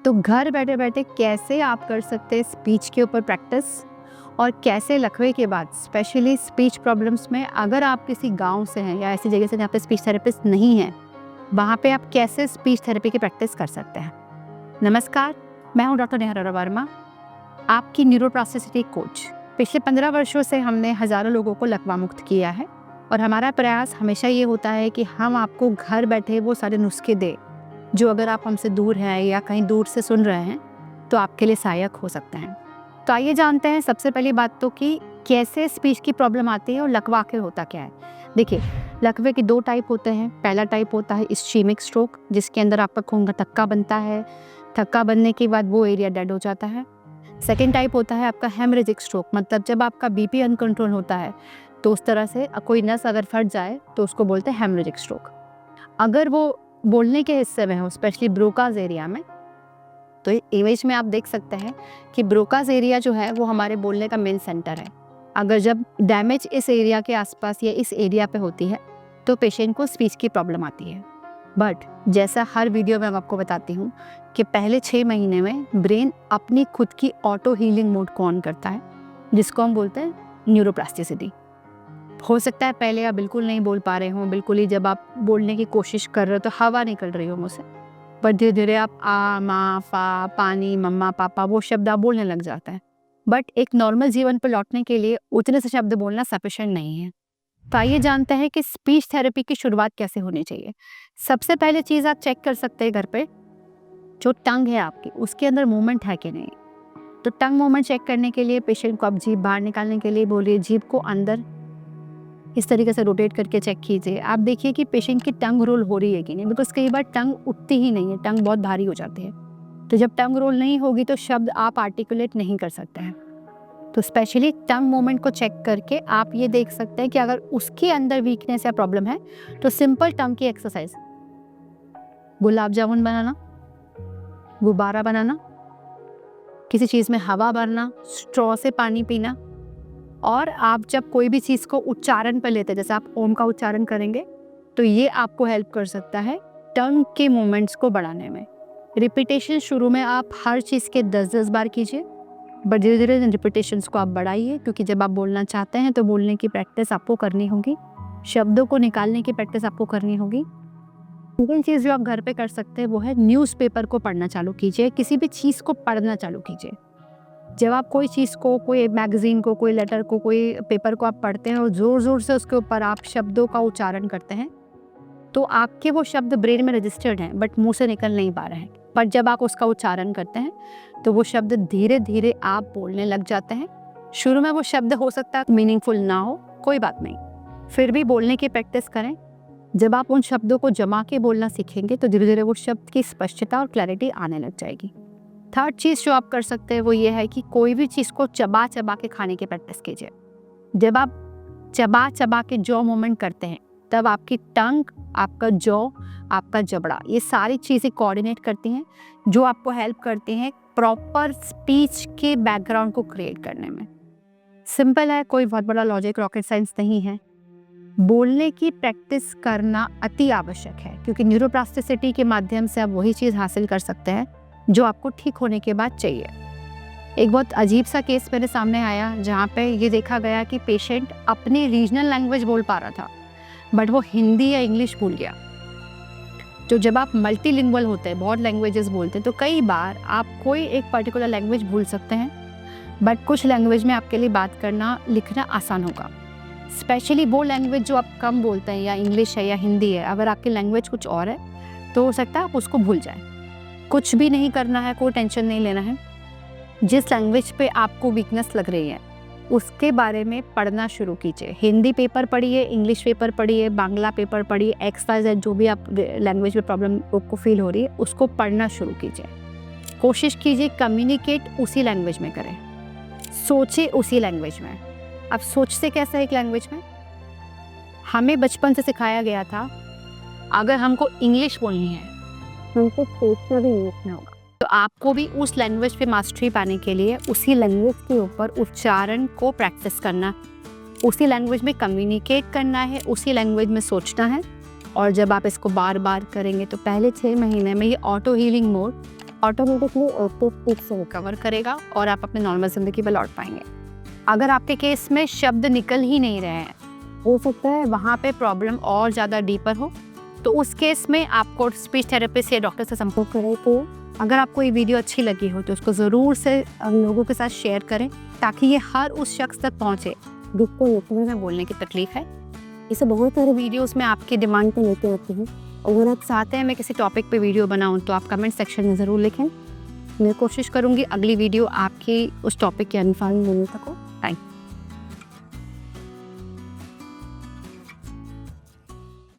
तो घर बैठे बैठे कैसे आप कर सकते हैं स्पीच के ऊपर प्रैक्टिस, और कैसे लकवे के बाद स्पेशली स्पीच प्रॉब्लम्स में अगर आप किसी गांव से हैं या ऐसी जगह से जहाँ पे स्पीच थेरेपिस्ट नहीं है, वहाँ पे आप कैसे स्पीच थेरेपी की प्रैक्टिस कर सकते हैं। नमस्कार, मैं हूँ डॉक्टर नेहा वर्मा, आपकी न्यूरोप्लास्टिसिटी कोच। पिछले 15 वर्षों से हमने हज़ारों लोगों को लकवा मुक्त किया है और हमारा प्रयास हमेशा ये होता है कि हम आपको घर बैठे वो सारे नुस्खे दें जो अगर आप हमसे दूर हैं या कहीं दूर से सुन रहे हैं तो आपके लिए सहायक हो सकते हैं। तो आइए जानते हैं सबसे पहली बात तो कि कैसे स्पीच की प्रॉब्लम आती है और लकवा आखिर होता क्या है। देखिए, लकवे के 2 टाइप होते हैं। पहला टाइप होता है इस्चीमिक स्ट्रोक, जिसके अंदर आपका खून का थक्का बनता है। थक्का बनने के बाद वो एरिया डेड हो जाता है। सेकेंड टाइप होता है आपका हेमरेजिक स्ट्रोक, मतलब जब आपका बीपी अनकंट्रोल होता है तो उस तरह से कोई नस अगर फट जाए तो उसको बोलते हैं हेमरेजिक स्ट्रोक। अगर वो बोलने के हिस्से में हो, स्पेशली ब्रोकाज एरिया में, तो इमेज में आप देख सकते हैं कि ब्रोकाज एरिया जो है वो हमारे बोलने का मेन सेंटर है। अगर जब डैमेज इस एरिया के आसपास या इस एरिया पे होती है तो पेशेंट को स्पीच की प्रॉब्लम आती है। बट जैसा हर वीडियो में मैं आपको बताती हूँ कि पहले 6 महीने में ब्रेन अपनी खुद की ऑटो हीलिंग मोड को ऑन करता है, जिसको हम बोलते हैं न्यूरोप्लास्टिसिटी। हो सकता है पहले आप बिल्कुल नहीं बोल पा रहे हो, बिल्कुल ही जब आप बोलने की कोशिश कर रहे हो तो हवा निकल रही हो मुँह से, पर धीरे धीरे आप आ, माँ, फा, पानी, मम्मा, पापा वो शब्द आप बोलने लग जाते हैं। बट एक नॉर्मल जीवन पर लौटने के लिए उतने से शब्द बोलना सफिशिएंट नहीं है। तो आइए जानते हैं कि स्पीच थेरेपी की शुरुआत कैसे होनी चाहिए। सबसे पहले चीज़ आप चेक कर सकते हैं घर पे, जो टंग है आपकी उसके अंदर मूवमेंट है कि नहीं। तो टंग मूवमेंट चेक करने के लिए पेशेंट को आप जीभ बाहर निकालने के लिए बोलिए, जीभ को अंदर इस तरीके से रोटेट करके चेक कीजिए। आप देखिए कि पेशेंट की टंग रोल हो रही है कि नहीं, बिकॉज कई बार टंग उठती ही नहीं है, टंग बहुत भारी हो जाती है। तो जब टंग रोल नहीं होगी तो शब्द आप आर्टिकुलेट नहीं कर सकते हैं। तो स्पेशली टंग मूवमेंट को चेक करके आप ये देख सकते हैं कि अगर उसके अंदर वीकनेस या प्रॉब्लम है तो सिंपल टंग की एक्सरसाइज, गुलाब जामुन बनाना, गुब्बारा बनाना, किसी चीज़ में हवा भरना, स्ट्रॉ से पानी पीना, और आप जब कोई भी चीज़ को उच्चारण पर लेते हैं, जैसे आप ओम का उच्चारण करेंगे तो ये आपको हेल्प कर सकता है टंग के मूवमेंट्स को बढ़ाने में। रिपीटेशन शुरू में आप हर चीज़ के 10-10 बार कीजिए, बट धीरे धीरे रिपीटेशंस को आप बढ़ाइए, क्योंकि जब आप बोलना चाहते हैं तो बोलने की प्रैक्टिस आपको करनी होगी, शब्दों को निकालने की प्रैक्टिस आपको करनी होगी। सेकंड चीज़ जो आप घर पे कर सकते हैं वो है न्यूज़पेपर को पढ़ना चालू कीजिए, किसी भी चीज़ को पढ़ना चालू कीजिए। जब आप कोई चीज़ को, कोई मैगज़ीन को, कोई लेटर को, कोई पेपर को आप पढ़ते हैं और ज़ोर ज़ोर से उसके ऊपर आप शब्दों का उच्चारण करते हैं तो आपके वो शब्द ब्रेन में रजिस्टर्ड हैं बट मुंह से निकल नहीं पा रहे हैं। पर जब आप उसका उच्चारण करते हैं तो वो शब्द धीरे धीरे आप बोलने लग जाते हैं। शुरू में वो शब्द हो सकता है मीनिंगफुल ना हो, कोई बात नहीं, फिर भी बोलने की प्रैक्टिस करें। जब आप उन शब्दों को जमा के बोलना सीखेंगे तो धीरे धीरे वो शब्द की स्पष्टता और क्लैरिटी आने लग जाएगी। थर्ड चीज़ जो आप कर सकते हैं वो ये है कि कोई भी चीज़ को चबा चबा के खाने की प्रैक्टिस कीजिए। जब आप चबा चबा के जॉ मूवमेंट करते हैं तब आपकी टंग, आपका जॉ, आपका जबड़ा, ये सारी चीज़ें कोऑर्डिनेट करती हैं जो आपको हेल्प करती हैं प्रॉपर स्पीच के बैकग्राउंड को क्रिएट करने में। सिंपल है, कोई बहुत बड़ा लॉजिक, रॉकेट साइंस नहीं है। बोलने की प्रैक्टिस करना अति आवश्यक है, क्योंकि न्यूरोप्लास्टिसिटी के माध्यम से आप वही चीज़ हासिल कर सकते हैं जो आपको ठीक होने के बाद चाहिए। एक बहुत अजीब सा केस मेरे सामने आया जहाँ पे ये देखा गया कि पेशेंट अपनी रीजनल लैंग्वेज बोल पा रहा था बट वो हिंदी या इंग्लिश भूल गया। तो जब आप मल्टीलिंगुअल होते हैं, बहुत लैंग्वेजेस बोलते हैं, तो कई बार आप कोई एक पर्टिकुलर लैंग्वेज भूल सकते हैं बट कुछ लैंग्वेज में आपके लिए बात करना, लिखना आसान होगा। स्पेशली वो लैंग्वेज जो आप कम बोलते हैं, या इंग्लिश है या हिंदी है, अगर आपकी लैंग्वेज कुछ और है तो हो सकता है आप उसको भूल जाएं। कुछ भी नहीं करना है, कोई टेंशन नहीं लेना है। जिस लैंग्वेज पे आपको वीकनेस लग रही है उसके बारे में पढ़ना शुरू कीजिए। हिंदी पेपर पढ़िए, इंग्लिश पेपर पढ़िए, बांग्ला पेपर पढ़िए, XYZ जो भी आप लैंग्वेज में प्रॉब्लम आपको फील हो रही है उसको पढ़ना शुरू कीजिए। कोशिश कीजिए कम्युनिकेट उसी लैंग्वेज में करें, सोचे उसी लैंग्वेज में। अब सोचते कैसे है एक लैंग्वेज में? हमें बचपन से सिखाया गया था अगर हमको इंग्लिश बोलनी है हमको सोचना भी इंग्लिश में होगा। तो आपको भी उस लैंग्वेज पे मास्टरी पाने के लिए उसी लैंग्वेज के ऊपर उच्चारण को प्रैक्टिस करना, उसी लैंग्वेज में कम्युनिकेट करना है, उसी लैंग्वेज में सोचना है। और जब आप इसको बार बार करेंगे तो पहले 6 महीने में ये ऑटो हीलिंग मोड ऑटोमेटिकली आपको स्पीच से रिकवर करेगा और आप अपने नॉर्मल ज़िंदगी में लौट पाएंगे। अगर आपके केस में शब्द निकल ही नहीं रहे हैं, हो सकता है वहाँ पे प्रॉब्लम और ज़्यादा डीपर हो, तो उस केस में आपको स्पीच थेरेपिस्ट या डॉक्टर से संपर्क करें। तो अगर आपको ये वीडियो अच्छी लगी हो तो उसको ज़रूर से लोगों के साथ शेयर करें, ताकि ये हर उस शख्स तक पहुँचे जिसको लिखने में बोलने की तकलीफ है। इसे बहुत सारे वीडियोस में आपकी डिमांड पे लेते रहते हैं। अगर आप चाहते हैं मैं किसी टॉपिक पे वीडियो बनाऊं तो आप कमेंट सेक्शन में ज़रूर लिखें। मैं कोशिश करूंगी अगली वीडियो आपकी उस टॉपिक के अनुसार होने तक हो। Thank you.